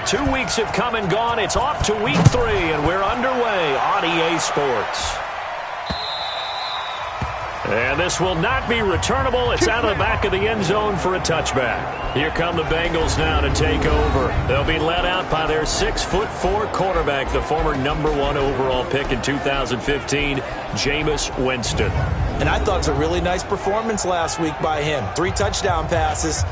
2 weeks have come and gone. It's off to week 3, and we're underway on EA Sports. And this will not be returnable. It's out of the back of the end zone for a touchback. Here come the Bengals now to take over. They'll be led out by their 6'4" quarterback, the former #1 overall pick in 2015, Jameis Winston. And I thought it was a really nice performance last week by him. 3 touchdown passes.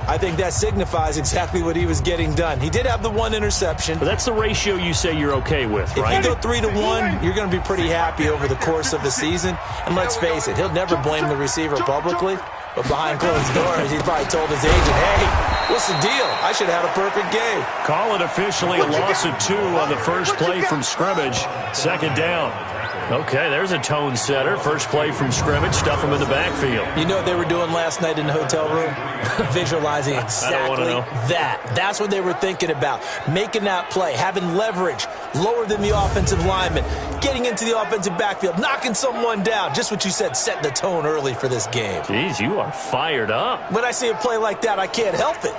I think that signifies exactly what he was getting done. He did have the 1 interception. But that's the ratio you say you're okay with, right? If you go 3-1, you're going to be pretty happy over the course of the season. And let's face it, he'll never blame the receiver publicly. But behind closed doors, he probably told his agent, hey, what's the deal? I should have had a perfect game. Call it officially a loss of 2 on the first play from scrimmage. 2nd down. Okay, there's a tone setter. First play from scrimmage, stuff him in the backfield. You know what they were doing last night in the hotel room? Visualizing exactly that. That's what they were thinking about. Making that play, having leverage, lower than the offensive lineman, getting into the offensive backfield, knocking someone down. Just what you said, setting the tone early for this game. Jeez, you are fired up. When I see a play like that, I can't help it.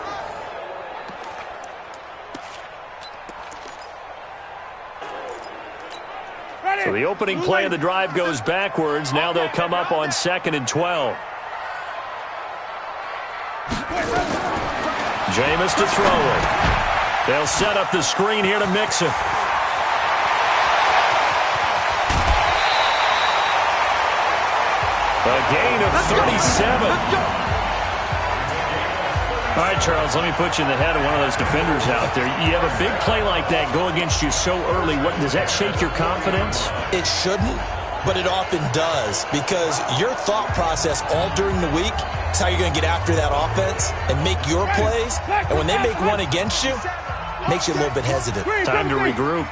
So the opening play of the drive goes backwards. Now they'll come up on 2nd and 12. Jameis to throw it. They'll set up the screen here to mix it. A gain of 37. All right, Charles, let me put you in the head of one of those defenders out there. You have a big play like that go against you so early. What does that shake your confidence? It shouldn't, but it often does, because your thought process all during the week is how you're going to get after that offense and make your plays. And when they make one against you, it makes you a little bit hesitant. Time to regroup.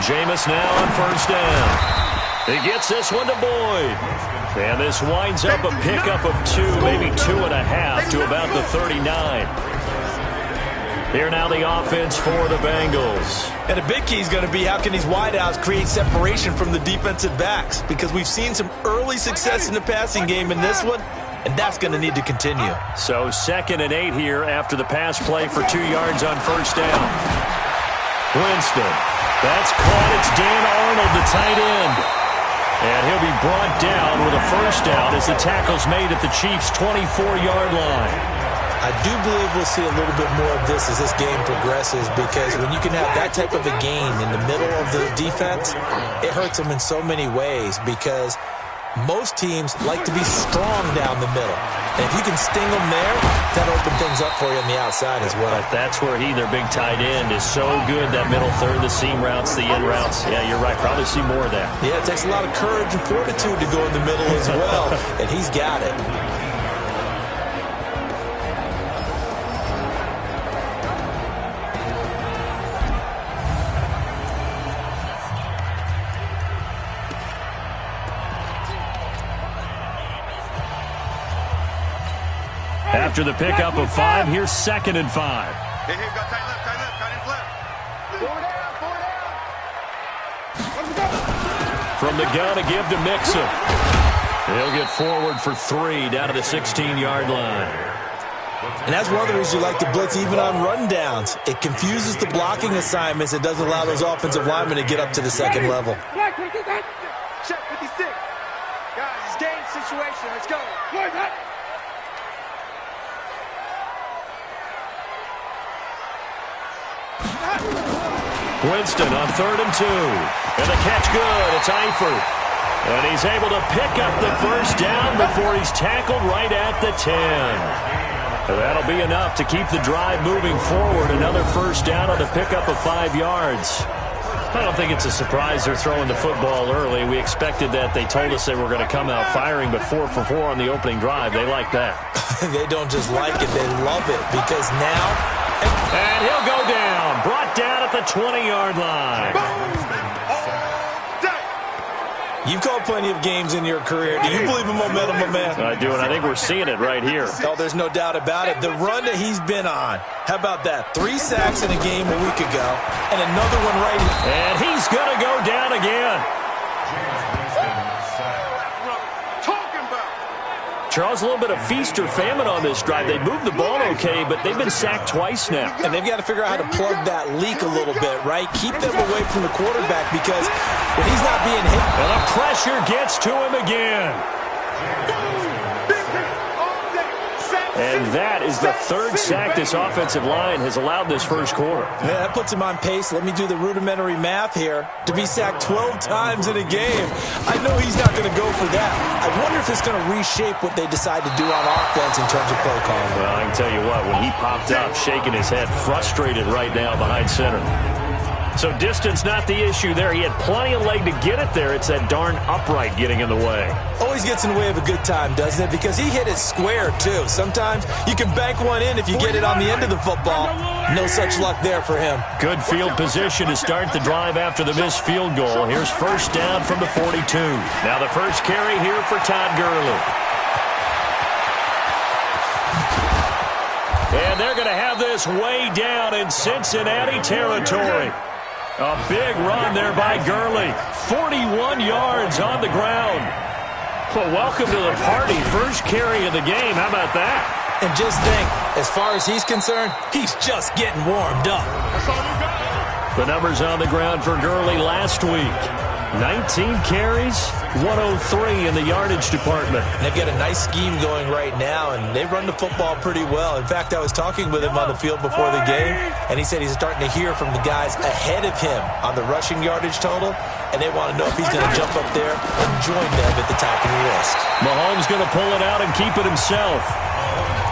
Jameis now on 1st down. He gets this one to Boyd. And this winds up a pickup of 2, maybe 2.5 to about the 39. Here now the offense for the Bengals. And a big key is going to be how can these wideouts create separation from the defensive backs, because we've seen some early success in the passing game in this one, and that's going to need to continue. So 2nd and 8 here after the pass play for 2 yards on 1st down. Winston. That's caught. It's Dan Arnold, the tight end. And he'll be brought down with a 1st down as the tackle's made at the Chiefs' 24-yard line. I do believe we'll see a little bit more of this as this game progresses, because when you can have that type of a gain in the middle of the defense, it hurts them in so many ways, because most teams like to be strong down the middle. And if you can sting them there, that'll open things up for you on the outside as well. But that's where their big tight end, is so good, that middle third, the seam routes, the in routes. Yeah, you're right. Probably see more of that. Yeah, it takes a lot of courage and fortitude to go in the middle as well, and he's got it. After the pickup of 5, here's 2nd and 5. Hey, go tight left, tight left. From the gun to give to Mixon. He'll get forward for 3 down to the 16-yard line. And that's one of the reasons you like to blitz even on rundowns. It confuses the blocking assignments. It doesn't allow those offensive linemen to get up to the 2nd level. Check 56. Guys, it's game situation. Let's go. Winston on 3rd and 2. And the catch good. It's Eifert. And he's able to pick up the 1st down before he's tackled right at the 10. That'll be enough to keep the drive moving forward. Another 1st down on the pickup of 5 yards. I don't think it's a surprise they're throwing the football early. We expected that. They told us they were going to come out firing, but 4 for 4 on the opening drive. They like that. They don't just like it, they love it, because now... And he'll go down. Brought down at the 20-yard line. You've called plenty of games in your career. Do you believe in momentum, my man? I do, and I think we're seeing it right here. Oh, there's no doubt about it. The run that he's been on. How about that? 3 sacks in a game a week ago, and another one right here. And he's going to go down again. Charles, a little bit of feast or famine on this drive. They moved the ball okay, but they've been sacked twice now. And they've got to figure out how to plug that leak a little bit, right? Keep them away from the quarterback because when he's not being hit. And the pressure gets to him again. And that is the third sack this offensive line has allowed this first quarter. Yeah, that puts him on pace. Let me do the rudimentary math here. To be sacked 12 times in a game, I know he's not going to go for that. I wonder if it's going to reshape what they decide to do on offense in terms of play calling. Well, I can tell you what, when he popped up, shaking his head, frustrated right now behind center. So distance not the issue there. He had plenty of leg to get it there. It's that darn upright getting in the way. Always gets in the way of a good time, doesn't it? Because he hit it square, too. Sometimes you can bank one in if you get it on the end of the football. No such luck there for him. Good field position to start the drive after the missed field goal. Here's first down from the 42. Now the first carry here for Todd Gurley. And they're going to have this way down in Cincinnati territory. A big run there by Gurley. 41 yards on the ground. Well, welcome to the party. First carry of the game. How about that? And just think, as far as he's concerned, he's just getting warmed up. The numbers on the ground for Gurley last week. 19 carries, 103 in the yardage department. And they've got a nice scheme going right now, and they run the football pretty well. In fact, I was talking with him on the field before the game, and he said he's starting to hear from the guys ahead of him on the rushing yardage total, and they want to know if he's going to jump up there and join them at the top of the list. Mahomes going to pull it out and keep it himself.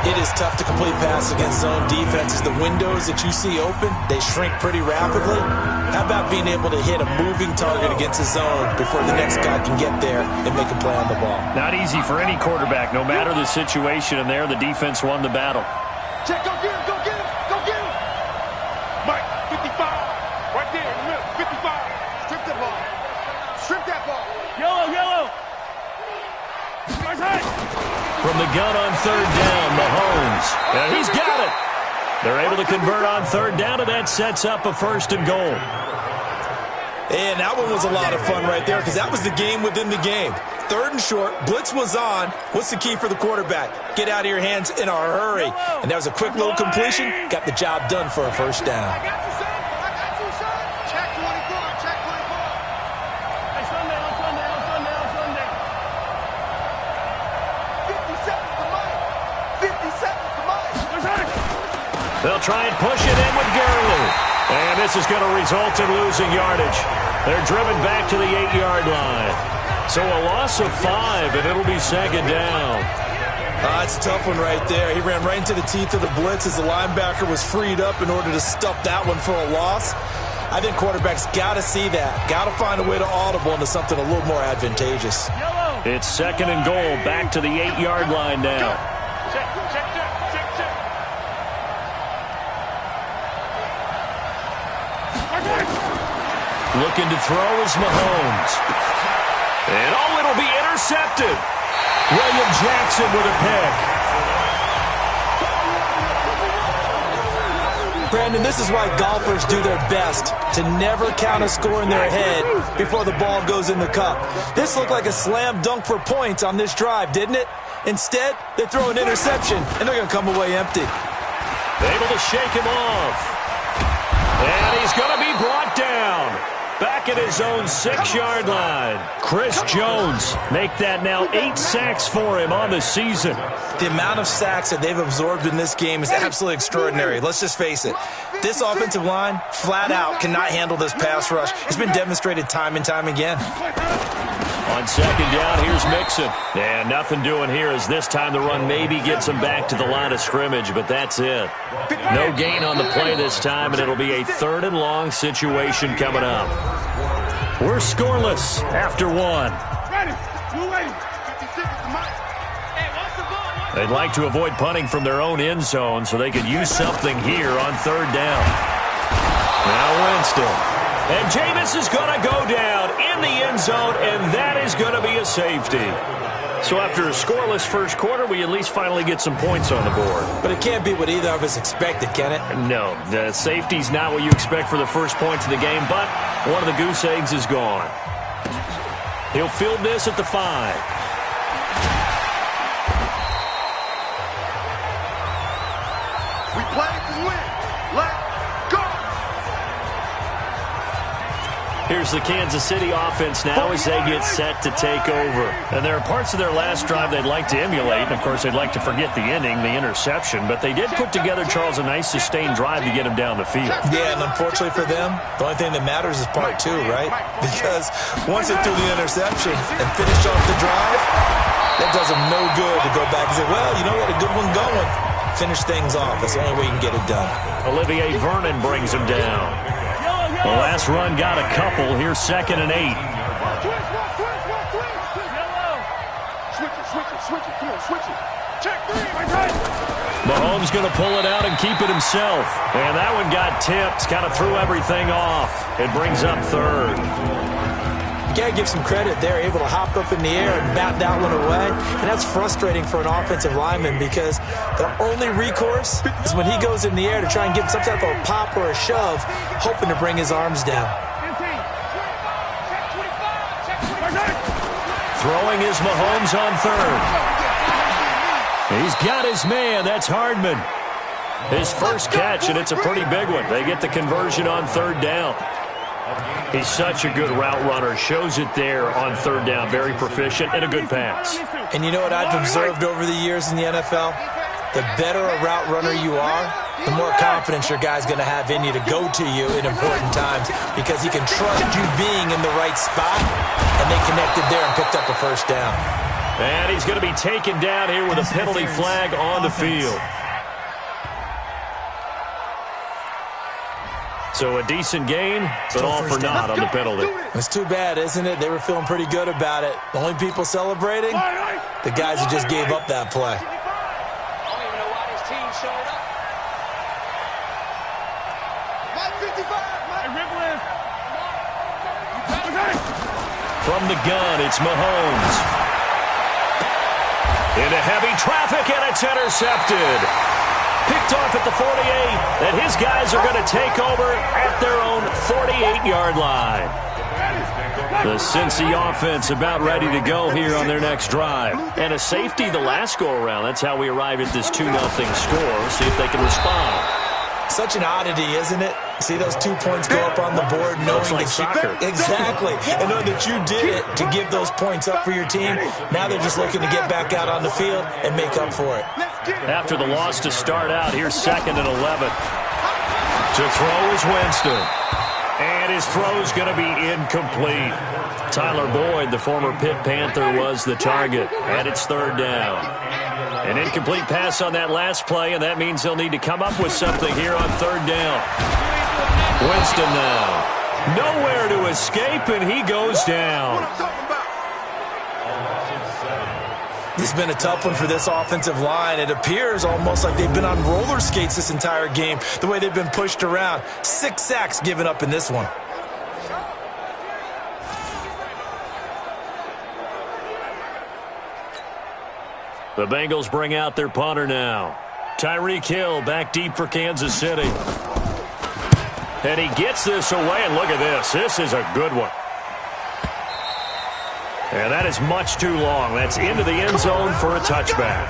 It is tough to complete passes against zone defenses. The windows that you see open, they shrink pretty rapidly. How about being able to hit a moving target against a zone before the next guy can get there and make a play on the ball? Not easy for any quarterback, no matter the situation, and there the defense won the battle. Check, go get him, go get him, go get him. Mike, 55, right there in the middle, 55. Strip that ball. Strip that ball. Yellow, yellow. From the gun on third down, Mahomes. And he's got it. They're able to convert on third down, and that sets up a first and goal. And that one was a lot of fun right there because that was the game within the game. Third and short, blitz was on. What's the key for the quarterback? Get out of your hands in a hurry. And that was a quick little completion. Got the job done for a first down. I got you, son. I got you, son. Check 24, check 24. Hey, Sunday, on Sunday, on Sunday, on Sunday. 50 seconds to Mike. 50 seconds to Mike. They'll try and push it in with Gurley. And this is going to result in losing yardage. They're driven back to the 8-yard line. So a loss of 5, and it'll be second down. It's a tough one right there. He ran right into the teeth of the blitz as the linebacker was freed up in order to stuff that one for a loss. I think quarterbacks got to see that. Got to find a way to audible into something a little more advantageous. It's second and goal, back to the 8-yard line now. Check, check, check, check, check. Looking to throw is Mahomes. And it'll be intercepted. William Jackson with a pick. Brandon, this is why golfers do their best to never count a score in their head before the ball goes in the cup. This looked like a slam dunk for points on this drive, didn't it? Instead, they throw an interception, and they're going to come away empty. Able to shake him off. And he's going to be brought down. Back at his own 6-yard line. Chris Jones make that now 8 sacks for him on the season. The amount of sacks that they've absorbed in this game is absolutely extraordinary. Let's just face it. This offensive line, flat out, cannot handle this pass rush. It's been demonstrated time and time again. On second down, here's Mixon. And nothing doing here as this time the run maybe gets him back to the line of scrimmage, but that's it. No gain on the play this time, and it'll be a third and long situation coming up. We're scoreless after one. They'd like to avoid punting from their own end zone so they could use something here on third down. Now Winston. And Jameis is going to go down in the end zone, and that is going to be a safety. So after a scoreless first quarter, we at least finally get some points on the board. But it can't be what either of us expected, can it? No, the safety's not what you expect for the first points of the game, but one of the goose eggs is gone. He'll field this at the 5. win. Let's go. Here's the Kansas City offense now as they get set to take over. And there are parts of their last drive they'd like to emulate. And, of course, they'd like to forget the ending, the interception. But they did put together, Charles, a nice sustained drive to get him down the field. Yeah, and unfortunately for them, the only thing that matters is part two, right? Because once they threw the interception and finished off the drive, that does them no good to go back and say, well, you know what, a good one going. Finish things off. That's the only way you can get it done. Olivier Vernon brings him down. The last run got a couple. Here's 2nd and 8. Switch it. Come on, switch it. Check 3. Mahomes going to pull it out and keep it himself. And that one got tipped. Kind of threw everything off. It brings up 3rd. You got to give some credit. They're able to hop up in the air and bat that one away. And that's frustrating for an offensive lineman because their only recourse is when he goes in the air to try and get some type of pop or a shove, hoping to bring his arms down. Throwing is Mahomes on 3rd. He's got his man. That's Hardman. His first catch, and it's a pretty big one. They get the conversion on 3rd down. He's such a good route runner. Shows it there on 3rd down. Very proficient and a good pass. And you know what I've observed over the years in the NFL? The better a route runner you are, the more confidence your guy's going to have in you to go to you in important times because he can trust you being in the right spot, and they connected there and picked up a 1st down. And he's going to be taken down here with a penalty flag on the field. So a decent gain, but all for naught on the penalty. It's too bad, isn't it? They were feeling pretty good about it. The only people celebrating, the guys who just gave up that play. I don't even know why this team showed up. Mike 55, Mike. From the gun, it's Mahomes. Into heavy traffic, and it's intercepted. Picked off at the 48, and his guys are going to take over at their own 48-yard line. The Cincy offense about ready to go here on their next drive. And a safety the last go-around. That's how we arrive at this 2-0 score. See if they can respond. Such an oddity, isn't it? See those 2 points go up on the board knowing like that soccer. Exactly. And knowing that you did it to give those points up for your team. Now they're just looking to get back out on the field and make up for it. After the loss to start out, here's 2nd and 11. To throw is Winston. And his throw's going to be incomplete. Tyler Boyd, the former Pitt Panther, was the target. And it's 3rd down. An incomplete pass on that last play, and that means they'll need to come up with something here on 3rd down. Winston now. Nowhere to escape, and he goes down. It's been a tough one for this offensive line. It appears almost like they've been on roller skates this entire game, the way they've been pushed around. 6 sacks given up in this one. The Bengals bring out their punter now. Tyreek Hill back deep for Kansas City. And he gets this away, and look at this. This is a good one. And that is much too long. That's into the end zone for a touchback.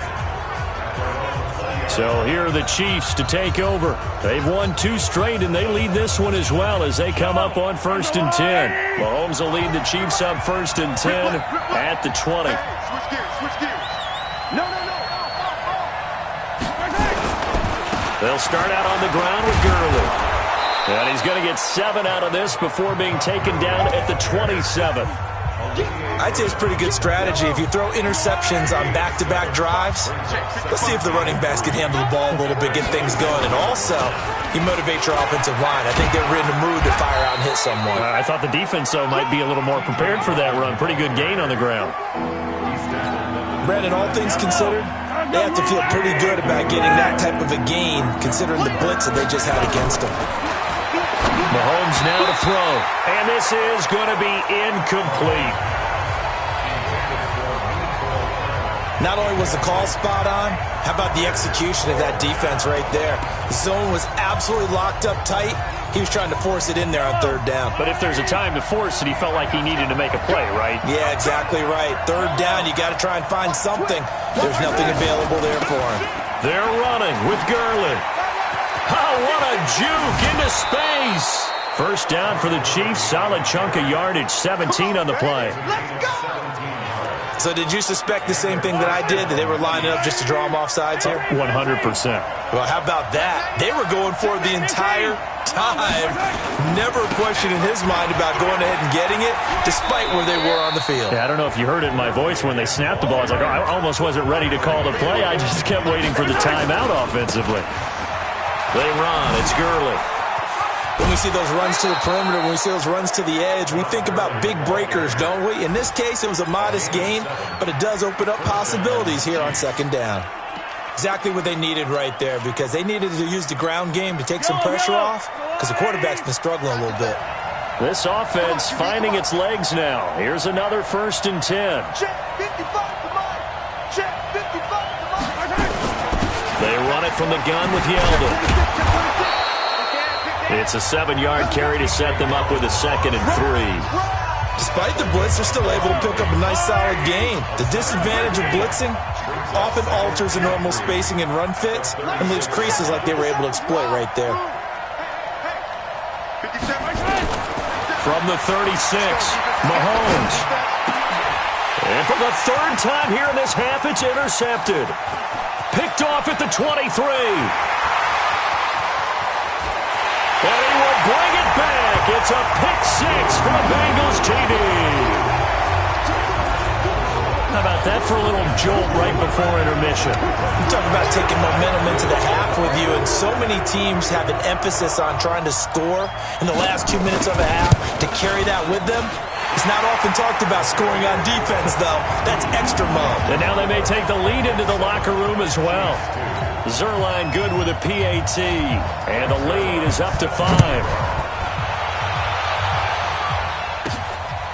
So here are the Chiefs to take over. They've won 2 straight, and they lead this one as well as they come up on 1st and 10. Mahomes will lead the Chiefs up 1st and 10 at the 20. Switch gears. No. They'll start out on the ground with Gurley. And he's going to get 7 out of this before being taken down at the 27. I'd say it's pretty good strategy. If you throw interceptions on back-to-back drives, let's see if the running backs can handle the ball a little bit, get things going. And also, you motivate your offensive line. I think they're in the mood to fire out and hit someone. I thought the defense, though, might be a little more prepared for that run. Pretty good gain on the ground. Brandon, all things considered, they have to feel pretty good about getting that type of a gain, considering the blitz that they just had against them. Mahomes now to throw. And this is going to be incomplete. Not only was the call spot on, how about the execution of that defense right there? The zone was absolutely locked up tight. He was trying to force it in there on 3rd down. But if there's a time to force it, he felt like he needed to make a play, right? Yeah, exactly right. 3rd down, you got to try and find something. There's nothing available there for him. They're running with Gurley. Oh, what a juke into space. First down for the Chiefs. Solid chunk of yardage. 17 on the play. Let's go! So did you suspect the same thing that I did, that they were lining up just to draw them off sides here? 100%. Well, how about that? They were going for it the entire time. Never a question in his mind about going ahead and getting it, despite where they were on the field. Yeah, I don't know if you heard it in my voice when they snapped the ball. I was like, oh, I almost wasn't ready to call the play. I just kept waiting for the timeout offensively. They run. It's Gurley. When we see those runs to the perimeter, when we see those runs to the edge, we think about big breakers, don't we? In this case, it was a modest gain, but it does open up possibilities here on second down. Exactly what they needed right there, because they needed to use the ground game to take some pressure off, because the quarterback's been struggling a little bit. This offense finding its legs now. Here's another 1st and 10. Check 55 to mine. Check 55 to mine. They run it from the gun with Yeldon. It's a 7-yard carry to set them up with a 2nd and 3. Despite the blitz, they're still able to pick up a nice solid gain. The disadvantage of blitzing often alters the normal spacing and run fits and leaves creases like they were able to exploit right there. From the 36, Mahomes. And for the 3rd time here in this half, it's intercepted. Picked off at the 23. And he will bring it back. It's a pick-6 for the Bengals TD. How about that for a little jolt right before intermission? You talk about taking momentum into the half with you, and so many teams have an emphasis on trying to score in the last 2 minutes of a half. To carry that with them, it's not often talked about scoring on defense, though. That's extra mode. And now they may take the lead into the locker room as well. Zerline good with a PAT, and the lead is up to 5.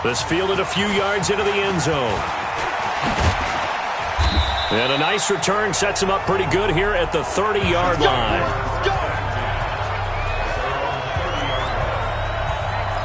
This fielded a few yards into the end zone. And a nice return sets him up pretty good here at the 30-yard line.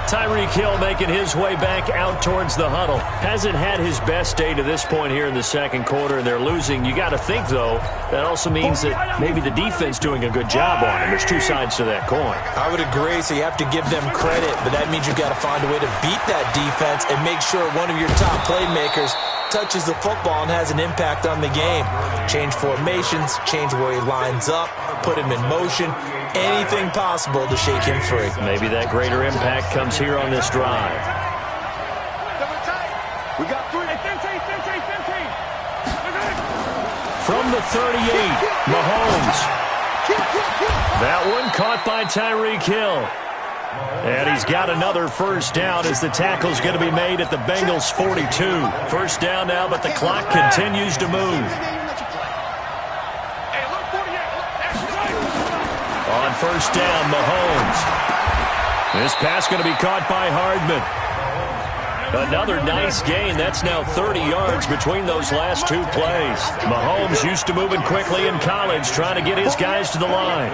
Tyreek Hill making his way back out towards the huddle. Hasn't had his best day to this point here in the second quarter, and they're losing. You got to think, though, that also means that maybe the defense doing a good job on him. There's two sides to that coin. I would agree, so you have to give them credit, but that means you've got to find a way to beat that defense and make sure one of your top playmakers touches the football and has an impact on the game. Change formations, change where he lines up, put him in motion. Anything possible to shake him free. Maybe that greater impact comes here on this drive. We got 3. 15. From the 38, Mahomes. That one caught by Tyreek Hill. And he's got another first down as the tackle's going to be made at the Bengals' 42. First down now, but the clock continues to move. On first down, Mahomes. This pass going to be caught by Hardman. Another nice gain. That's now 30 yards between those last two plays. Mahomes used to moving quickly in college, trying to get his guys to the line.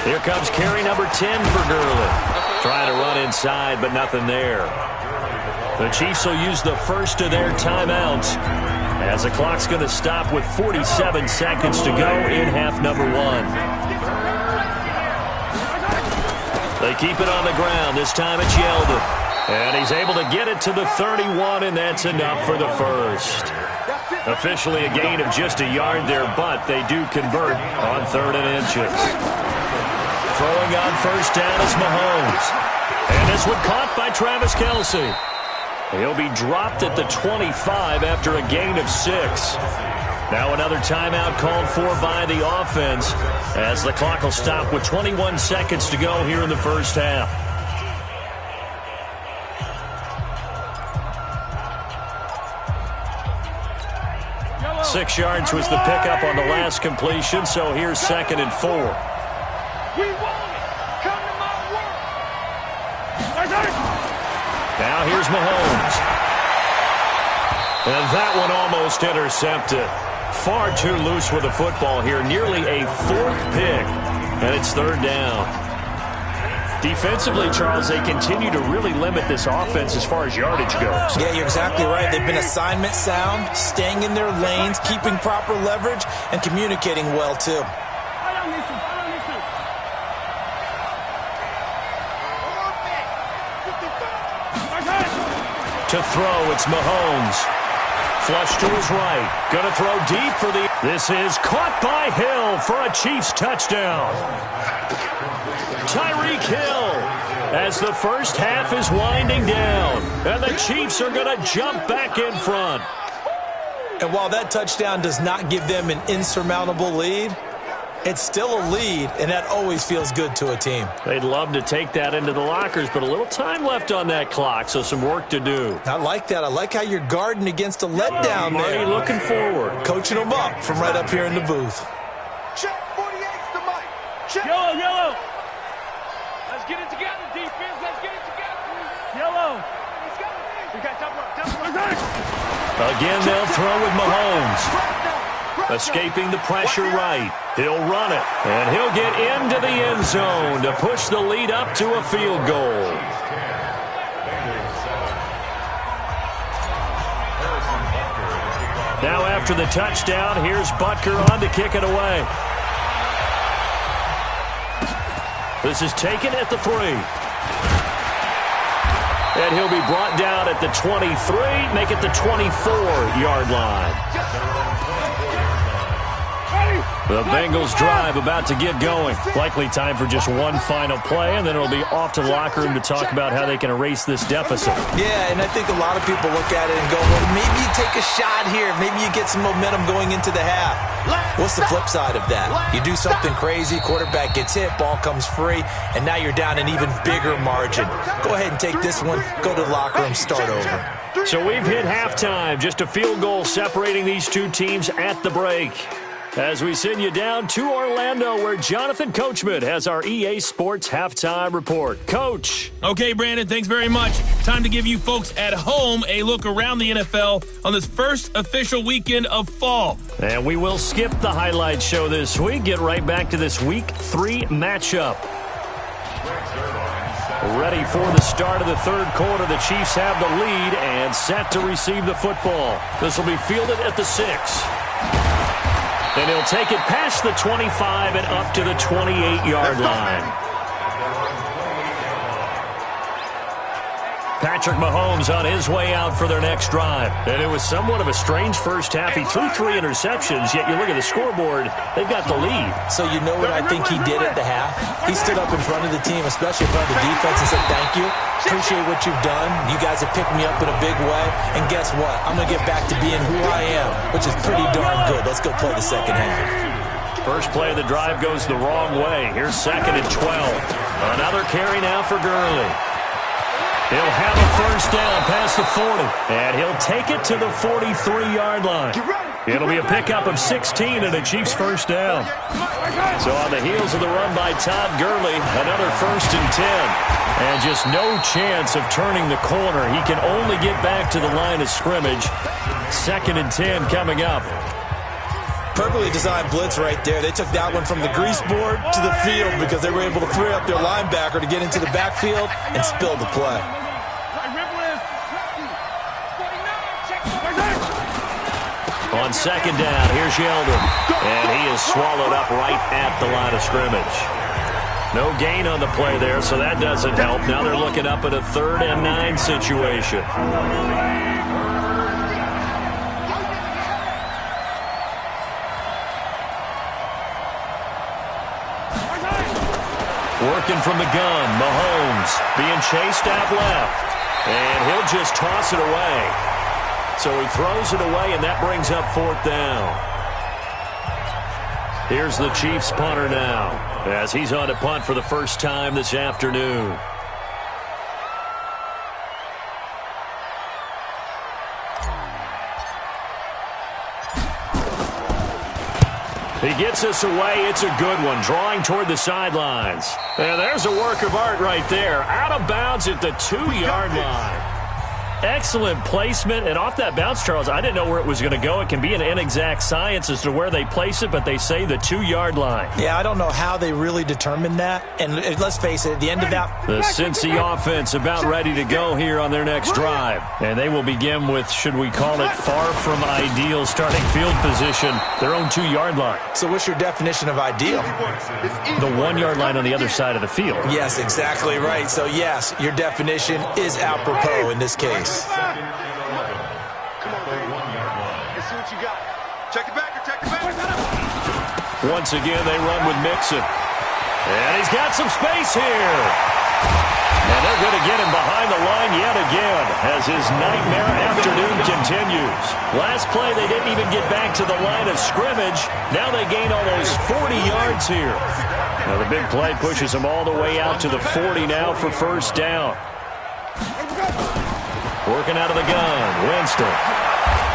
Here comes carry number 10 for Gurley. Trying to run inside, but nothing there. The Chiefs will use the first of their timeouts as the clock's going to stop with 47 seconds to go in half number 1. They keep it on the ground. This time it's Yeldon. And he's able to get it to the 31, and that's enough for the first. Officially a gain of just a yard there, but they do convert on 3rd and inches. Throwing on first down is Mahomes. And this one caught by Travis Kelce. He'll be dropped at the 25 after a gain of 6. Now another timeout called for by the offense as the clock will stop with 21 seconds to go here in the first half. Yellow. 6 yards was the pickup on the last completion, so here's 2nd and 4. We want it. Come to my work. Now here's Mahomes. And that one almost intercepted. Far too loose with the football here. Nearly a 4th pick. And it's 3rd down. Defensively, Charles, they continue to really limit this offense as far as yardage goes. Yeah, you're exactly right. They've been assignment sound, staying in their lanes, keeping proper leverage, and communicating well, too. To throw, it's Mahomes. Flush to his right. Going to throw deep for the... This is caught by Hill for a Chiefs touchdown. Tyreek Hill, as the first half is winding down, and the Chiefs are going to jump back in front. And while that touchdown does not give them an insurmountable lead, it's still a lead, and that always feels good to a team. They'd love to take that into the lockers, but a little time left on that clock, so some work to do. I like that. I like how you're guarding against a letdown there. Marty looking forward. Coaching them up from right up here in the booth. Check 48's the mic. Check. Yellow, yellow. Let's get it together, defense. Let's get it together. Yellow. Let's go. We got double up. Again, they'll throw with Mahomes. Escaping the pressure right. He'll run it, and he'll get into the end zone to push the lead up to a field goal. Now after the touchdown, here's Butker on to kick it away. This is taken at the 3. And he'll be brought down at the 23, make it the 24-yard line. The Bengals drive about to get going. Likely time for just one final play, and then it'll be off to the locker room to talk about how they can erase this deficit. Yeah, and I think a lot of people look at it and go, well, maybe you take a shot here. Maybe you get some momentum going into the half. What's the flip side of that? You do something crazy, quarterback gets hit, ball comes free, and now you're down an even bigger margin. Go ahead and take this one, go to the locker room, start over. So we've hit halftime. Just a field goal separating these two teams at the break. As we send you down to Orlando, where Jonathan Coachman has our EA Sports Halftime Report. Coach. Okay, Brandon, thanks very much. Time to give you folks at home a look around the NFL on this first official weekend of fall. And we will skip the highlight show this week. Get right back to this Week 3 matchup. Ready for the start of the third quarter. The Chiefs have the lead and set to receive the football. This will be fielded at the 6. And he'll take it past the 25 and up to the 28-yard line. Patrick Mahomes on his way out for their next drive. And it was somewhat of a strange first half. He threw 3 interceptions, yet you look at the scoreboard, they've got the lead. So you know what I think he did at the half? He stood up in front of the team, especially in front of the defense, and said, thank you. Appreciate what you've done. You guys have picked me up in a big way. And guess what? I'm going to get back to being who I am, which is pretty darn good. Let's go play the second half. First play of the drive goes the wrong way. Here's 2nd and 12. Another carry now for Gurley. He'll have a first down past the 40, and he'll take it to the 43-yard line. It'll be a pickup of 16 and a Chiefs first down. So on the heels of the run by Todd Gurley, another 1st and 10. And just no chance of turning the corner. He can only get back to the line of scrimmage. 2nd and 10 coming up. Perfectly designed blitz right there. They took that one from the grease board to the field because they were able to free up their linebacker to get into the backfield and spill the play. On 2nd down, here's Yeldon. And he is swallowed up right at the line of scrimmage. No gain on the play there, so that doesn't help. Now they're looking up at a 3rd and 9 situation. Working from the gun, Mahomes being chased out left. And he'll just toss it away. So he throws it away, and that brings up 4th down. Here's the Chiefs punter now, as he's on to punt for the first time this afternoon. He gets us away. It's a good one, drawing toward the sidelines. And there's a work of art right there. Out of bounds at the 2-yard line. Excellent placement, and off that bounce, Charles, I didn't know where it was going to go. It can be an inexact science as to where they place it, but they say the 2-yard line. Yeah, I don't know how they really determined that. And let's face it, at the end of that... The Cincy offense about ready to go here on their next drive. And they will begin with, should we call it, far from ideal starting field position, their own 2-yard line. So what's your definition of ideal? The 1-yard line on the other side of the field. Yes, exactly right. So, yes, your definition is apropos in this case. Come on, baby. Let's see what you got. Check it back. Check it back. Once again, they run with Mixon. And he's got some space here. And they're going to get him behind the line yet again as his nightmare afternoon continues. Last play, they didn't even get back to the line of scrimmage. Now they gain almost 40 yards here. Now the big play pushes them all the way out to the 40 now for first down. Working out of the gun, Winston.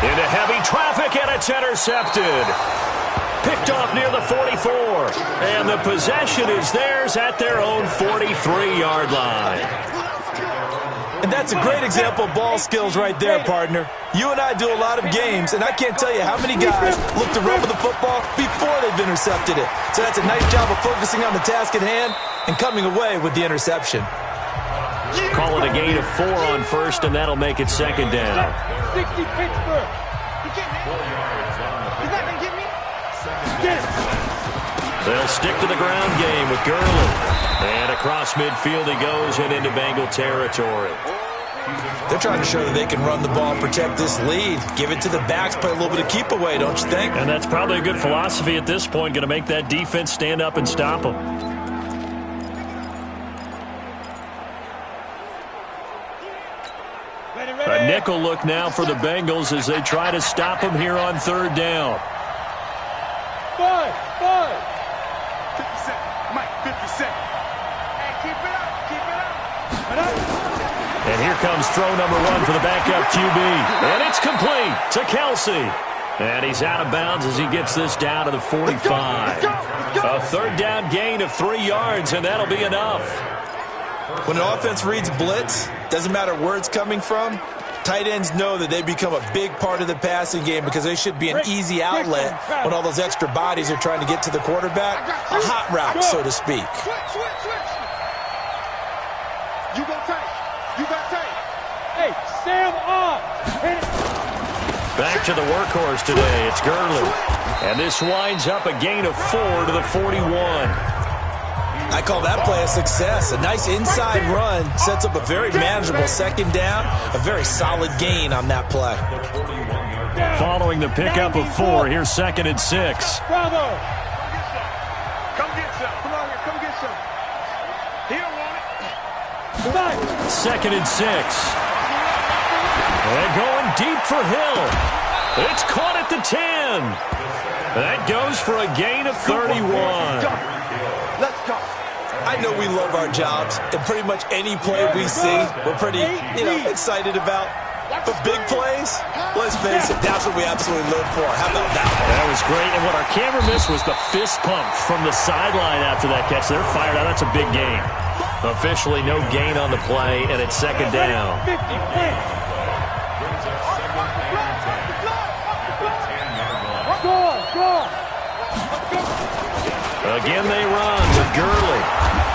Into heavy traffic, and it's intercepted. Picked off near the 44. And the possession is theirs at their own 43-yard line. And that's a great example of ball skills right there, partner. You and I do a lot of games, and I can't tell you how many guys look to run with the football before they've intercepted it. So that's a nice job of focusing on the task at hand and coming away with the interception. Call it a gain of 4 on first, and that'll make it second down. 60 Pittsburgh. He's not going to get me. Get it. They'll stick to the ground game with Gurley. And across midfield he goes and into Bengal territory. They're trying to show that they can run the ball and protect this lead. Give it to the backs, play a little bit of keep away, don't you think? And that's probably a good philosophy at this point, going to make that defense stand up and stop them. A nickel look now for the Bengals as they try to stop them here on third down. 5. 50 seconds. Mike, 50 seconds. Hey, keep it up. And here comes throw number 1 for the backup QB. And it's complete to Kelsey. And he's out of bounds as he gets this down to the 45. A third down gain of 3 yards, and that'll be enough. When an offense reads blitz, doesn't matter where it's coming from, tight ends know that they become a big part of the passing game because they should be an easy outlet when all those extra bodies are trying to get to the quarterback. A hot route, so to speak. Switch. You go tight. You got tight. Hey, Sam off. Back to the workhorse today. It's Gurley. And this winds up a gain of 4 to the 41. I call that play a success. A nice inside run sets up a very manageable second down. A very solid gain on that play. Following the pickup of 4, here's 2nd and 6. Bravo. Come get some. Come on here. Come get some. He don't want it. 2nd and 6. And going deep for Hill. It's caught at the 10. That goes for a gain of 31. Let's go. I know we love our jobs, and pretty much any play we see, we're pretty, excited about. But big plays, let's face it, that's what we absolutely live for. How about that one? That was great, and what our camera missed was the fist pump from the sideline after that catch. They're fired out. That's a big gain. Officially no gain on the play, and it's second down. 50. Go. Again they run with Gurley.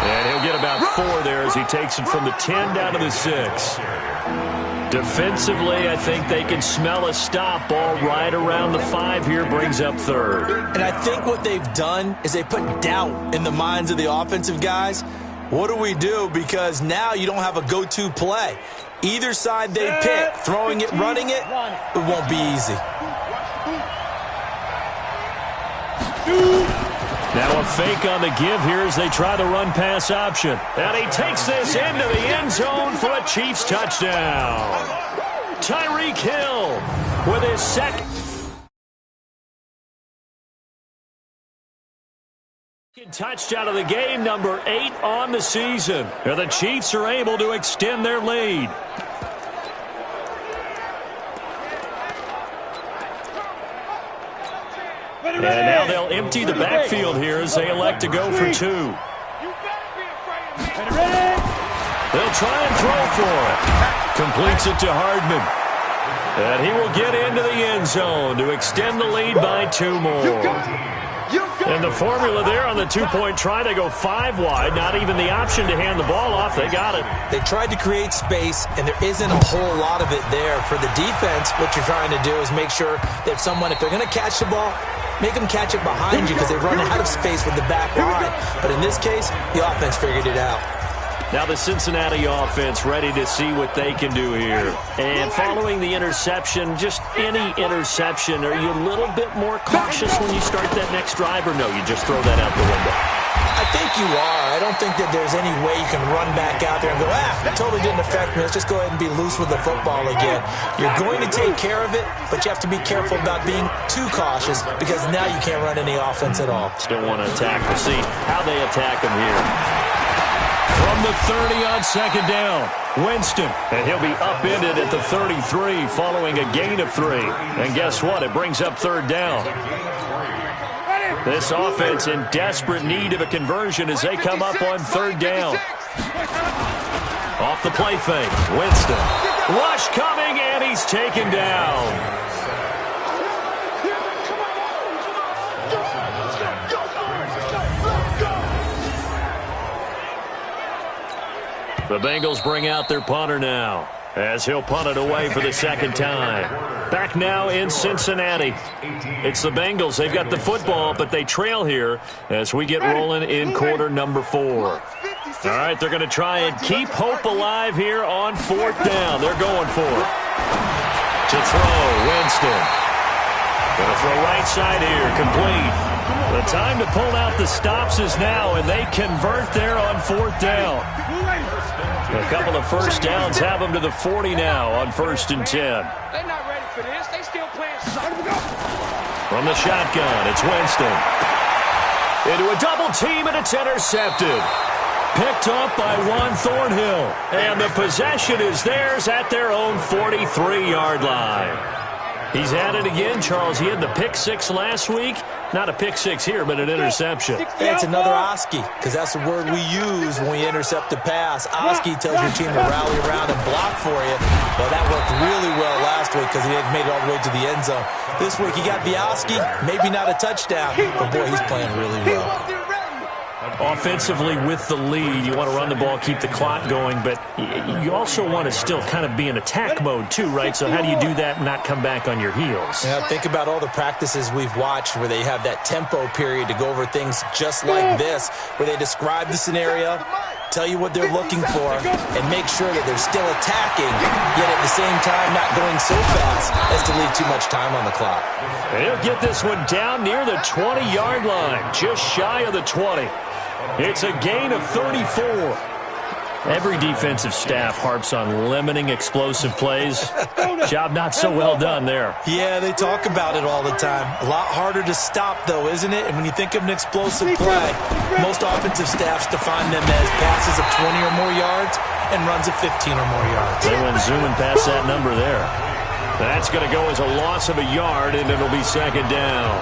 And he'll get about 4 there as he takes it from the 10 down to the 6. Defensively, I think they can smell a stop. Ball right around the 5 here, brings up 3rd. And I think what they've done is they put doubt in the minds of the offensive guys. What do we do? Because now you don't have a go-to play. Either side they pick, throwing it, running it, it won't be easy. Now a fake on the give here as they try the run-pass option. And he takes this into the end zone for a Chiefs touchdown. Tyreek Hill with his second touchdown of the game, number 8 on the season. And the Chiefs are able to extend their lead. And now they'll empty the backfield here as they elect to go for 2. Ready? They'll try and throw for it. Completes it to Hardman. And he will get into the end zone to extend the lead by 2 more. And the formula there on the 2-point try, they go 5 wide. Not even the option to hand the ball off. They got it. They tried to create space, and there isn't a whole lot of it there. For the defense, what you're trying to do is make sure that if they're going to catch the ball, make them catch it behind you because they run out of space with the back line. But in this case, the offense figured it out. Now the Cincinnati offense ready to see what they can do here. And following the interception, just any interception, are you a little bit more cautious when you start that next drive, or no, you just throw that out the window? I think you are. I don't think that there's any way you can run back out there and go, it totally didn't affect me. Let's just go ahead and be loose with the football again. You're going to take care of it, but you have to be careful about being too cautious because now you can't run any offense at all. Still want to attack. We'll see how they attack them here. From the 30 on second down, Winston. And he'll be upended at the 33 following a gain of 3. And guess what? It brings up 3rd down. This offense in desperate need of a conversion as they come up on 3rd down. Off the play fake, Winston. Rush coming, and he's taken down. The Bengals bring out their punter now as he'll punt it away for the 2nd time. Back now in Cincinnati. It's the Bengals. They've got the football, but they trail here as we get rolling in quarter number 4. All right, they're going to try and keep hope alive here on 4th down. They're going for it. To throw, Winston. Going to throw right side here, complete. The time to pull out the stops is now, and they convert there on 4th down. A couple of first downs have them to the 40 now on 1st and 10. They're not ready for this. They still playing. From the shotgun, it's Winston. Into a double team, and it's intercepted. Picked off by Juan Thornhill. And the possession is theirs at their own 43-yard line. He's at it again, Charles. He had the pick 6 last week. Not a pick 6 here, but an interception. It's another Oski, because that's the word we use when we intercept a pass. Oski tells your team to rally around and block for you. Well, that worked really well last week because he had made it all the way to the end zone. This week he got the Oski, maybe not a touchdown, but boy, he's playing really well. Offensively with the lead, you want to run the ball, keep the clock going, but you also want to still kind of be in attack mode too, right? So how do you do that and not come back on your heels? Yeah, think about all the practices we've watched where they have that tempo period to go over things just like this, where they describe the scenario, tell you what they're looking for, and make sure that they're still attacking, yet at the same time not going so fast as to leave too much time on the clock. And he'll get this one down near the 20-yard line, just shy of the 20. It's a gain of 34. Every defensive staff harps on limiting explosive plays. Job not so well done there. Yeah, they talk about it all the time. A lot harder to stop, though, isn't it? And when you think of an explosive play, most offensive staffs define them as passes of 20 or more yards and runs of 15 or more yards. They went zooming past that number there. That's going to go as a loss of a yard, and it'll be 2nd down.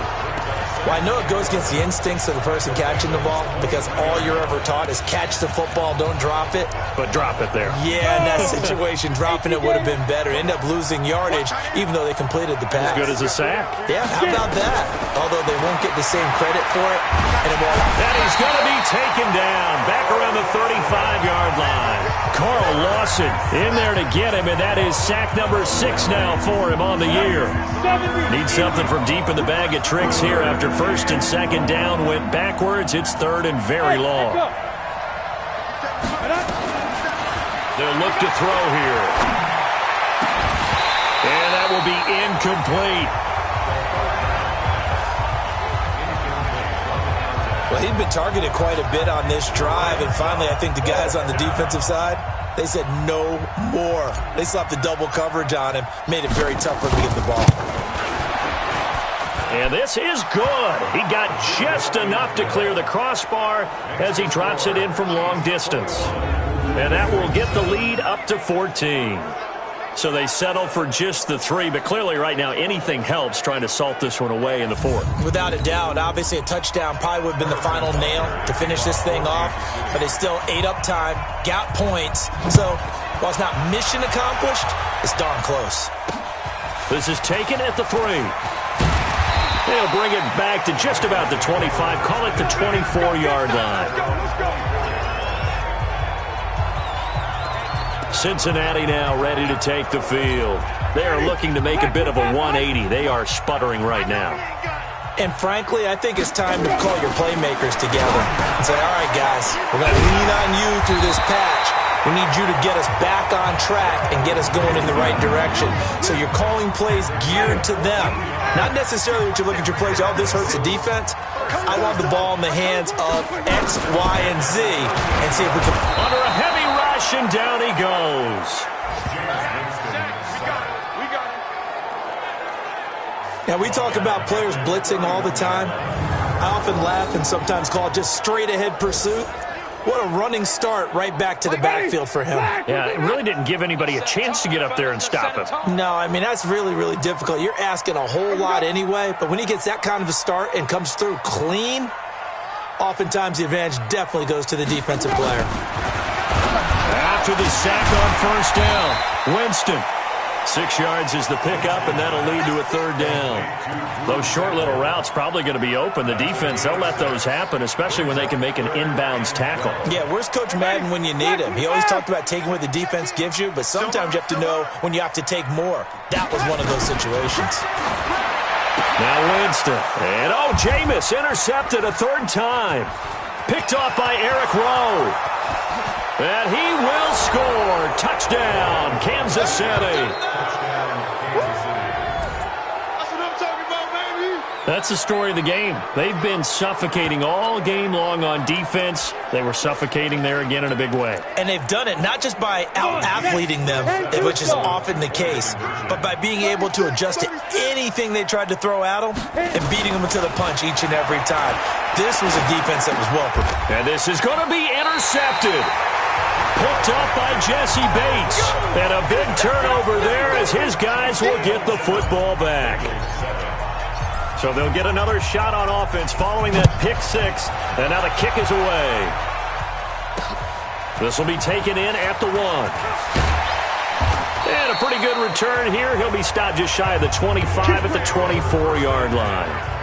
Well, I know it goes against the instincts of the person catching the ball because all you're ever taught is catch the football, don't drop it. But drop it there. Yeah, in that situation, dropping it would have been better. End up losing yardage, even though they completed the pass. As good as a sack. Yeah, how about that? Although they won't get the same credit for it. And he's going to be taken down back around the 35-yard line. Carl Lawson in there to get him, and that is sack number 6 now for him on the year. Needs something from deep in the bag of tricks here after 1st and 2nd down went backwards. It's 3rd and very long. They'll look to throw here. And that will be incomplete. Well, he'd been targeted quite a bit on this drive, and finally I think the guys on the defensive side, they said no more. They slapped the double coverage on him, made it very tough for him to get the ball. And this is good. He got just enough to clear the crossbar as he drops it in from long distance. And that will get the lead up to 14. So they settle for just the 3, but clearly right now anything helps trying to salt this one away in the 4th. Without a doubt, obviously a touchdown probably would have been the final nail to finish this thing off, but they still ate up time, got points. So While it's not mission accomplished, it's darn close. This is taken at the 3. They'll bring it back to just about the 25. Call it the 24-yard line. Cincinnati now ready to take the field. They are looking to make a bit of a 180. They are sputtering right now. And frankly, I think it's time to call your playmakers together and say, all right, guys, we're going to lean on you through this patch. We need you to get us back on track and get us going in the right direction. So you're calling plays geared to them. Not necessarily that you look at your plays, oh, this hurts the defense. I want the ball in the hands of X, Y, and Z and see if we can... Under a heavy rush, and down he goes. Now, we talk about players blitzing all the time. I often laugh and sometimes call it just straight-ahead pursuit. What a running start right back to the backfield for him. Yeah, it really didn't give anybody a chance to get up there and stop him. No, I mean, that's really, really difficult. You're asking a whole lot anyway, but when he gets that kind of a start and comes through clean, oftentimes the advantage definitely goes to the defensive player. After the sack on first down, Winston. 6 yards is the pickup, and that'll lead to a 3rd down. Those short little routes probably going to be open. The defense, they'll let those happen, especially when they can make an inbounds tackle. Yeah, where's Coach Madden when you need him? He always talked about taking what the defense gives you, but sometimes you have to know when you have to take more. That was one of those situations. Now Winston. And, Jameis intercepted a 3rd time. Picked off by Eric Rowe. And he will score. Touchdown, Kansas City. That's the story of the game. They've been suffocating all game long on defense. They were suffocating there again in a big way. And they've done it not just by out-athleting them, which is often the case, but by being able to adjust to anything they tried to throw at them and beating them to the punch each and every time. This was a defense that was well prepared. And this is going to be intercepted. Picked up by Jesse Bates. And a big turnover there as his guys will get the football back. So they'll get another shot on offense following that pick 6. And now the kick is away. This will be taken in at the 1. And a pretty good return here. He'll be stopped just shy of the 25 at the 24-yard line.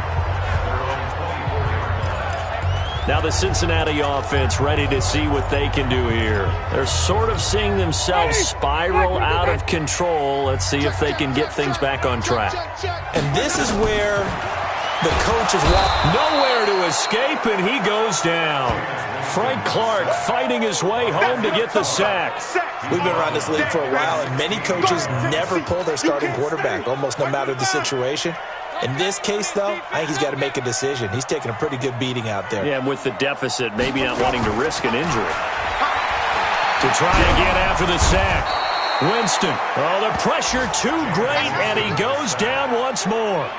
Now the Cincinnati offense ready to see what they can do here. They're sort of seeing themselves spiral out of control. Let's see if they can get things back on track. And this is where the coach is nowhere to escape, and he goes down. Frank Clark fighting his way home to get the sack. We've been around this league for a while, and many coaches never pull their starting quarterback, almost no matter the situation. In this case, though, I think he's got to make a decision. He's taking a pretty good beating out there. Yeah, with the deficit, maybe not wanting to risk an injury. To try again after the sack. Winston. Oh, the pressure too great, and he goes down once more.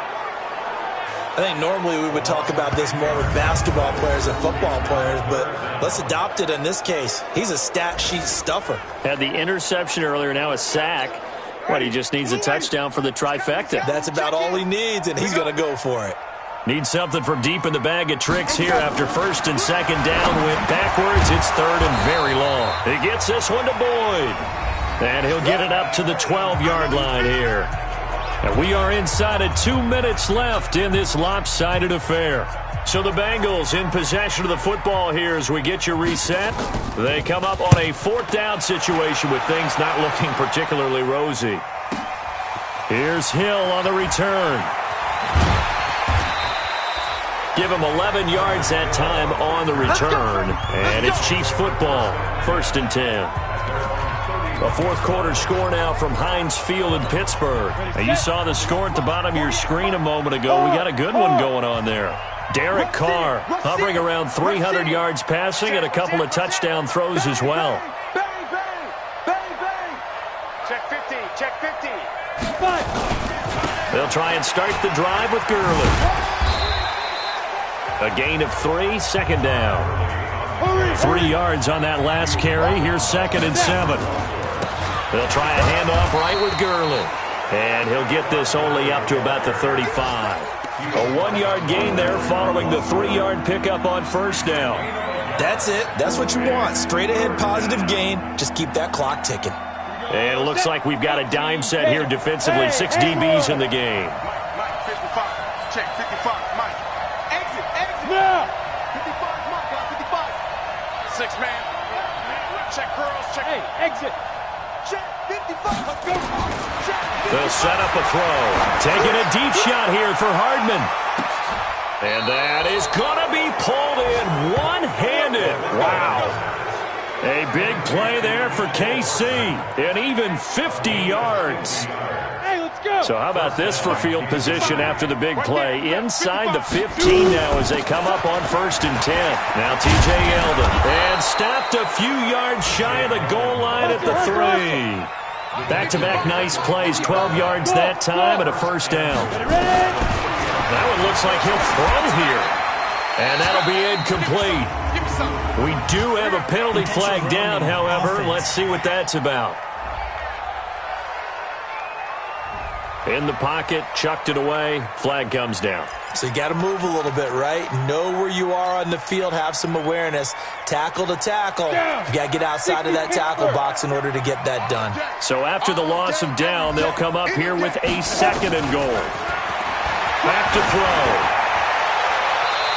I think normally we would talk about this more with basketball players and football players, but let's adopt it in this case. He's a stat sheet stuffer. Had the interception earlier, now a sack. What, he just needs a touchdown for the trifecta. That's about all he needs, and he's going to go for it. Needs something from deep in the bag of tricks here after 1st and 2nd down. Went backwards. It's 3rd and very long. He gets this one to Boyd. And he'll get it up to the 12-yard line here. And we are inside of 2 minutes left in this lopsided affair. So the Bengals in possession of the football here as we get you reset. They come up on a 4th down situation with things not looking particularly rosy. Here's Hill on the return. Give him 11 yards that time on the return. And it's Chiefs football, 1st and 10. A 4th quarter score now from Heinz Field in Pittsburgh. Now you saw the score at the bottom of your screen a moment ago. We got a good one going on there. Derek Carr hovering around 300 yards passing and a couple of touchdown throws as well. Bang, bang, bang, bang. Check 50, check 50. They'll try and start the drive with Gurley. A gain of 3, 2nd down. 3 yards on that last carry. Here's 2nd and 7. They'll try a handoff right with Gurley. And he'll get this only up to about the 35. A 1-yard gain there following the 3-yard pickup on 1st down. That's it. That's what you want. Straight ahead positive gain. Just keep that clock ticking. And it looks like we've got a dime set here defensively. 6 DBs in the game. Mike, 55. Check, 55. Mike. Exit. Now. 55, Mike. 55. 6 man. Check curls. Check. Hey, exit. Check, 55. Let's go. Check. They'll set up a throw. Taking a deep shot here for Hardman. And that is going to be pulled in one-handed. Wow. A big play there for KC. And even 50 yards. Hey, let's go. So how about this for field position after the big play? Inside the 15 now as they come up on 1st and 10. Now TJ Yeldon. And stopped a few yards shy of the goal line at the 3. Back-to-back nice plays. 12 yards that time and a first down. That one looks like he'll throw here. And that'll be incomplete. We do have a penalty flag down, however. Let's see what that's about. In the pocket, chucked it away. Flag comes down. So you got to move a little bit, right? Know where you are on the field. Have some awareness. Tackle to tackle. You got to get outside of that tackle box in order to get that done. So after the loss of down, they'll come up here with a 2nd and goal. Back to throw.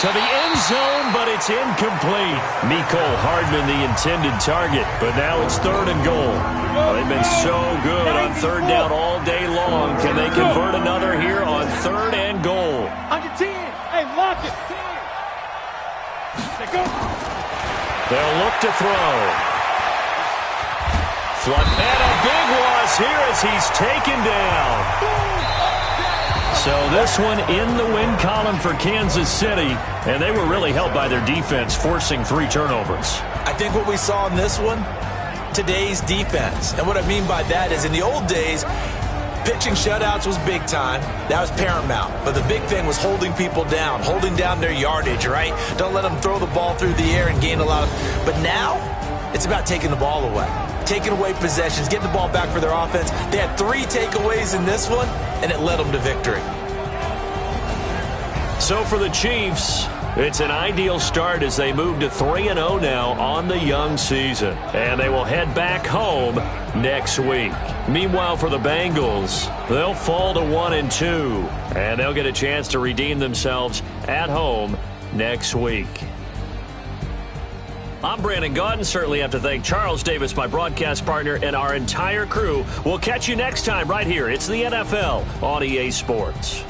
To the end zone, but it's incomplete. Mecole Hardman, the intended target, but now it's 3rd and goal. Well, they've been so good on 3rd down all day long. Can they convert another here on 3rd and goal? Under 10. Hey, lock it. Go. They'll look to throw. Flood, and a big loss here as he's taken down. So this one in the win column for Kansas City, and they were really helped by their defense, forcing 3 turnovers. I think what we saw in this one, today's defense. And what I mean by that is in the old days, pitching shutouts was big time. That was paramount. But the big thing was holding people down, holding down their yardage, right? Don't let them throw the ball through the air and gain a lot of... But now, it's about taking the ball away. Taking away possessions, getting the ball back for their offense. They had 3 takeaways in this one, and it led them to victory. So for the Chiefs, it's an ideal start as they move to 3-0 now on the young season. And they will head back home next week. Meanwhile, for the Bengals, they'll fall to 1-2. And they'll get a chance to redeem themselves at home next week. I'm Brandon Gaudin. Certainly have to thank Charles Davis, my broadcast partner, and our entire crew. We'll catch you next time right here. It's the NFL on EA Sports.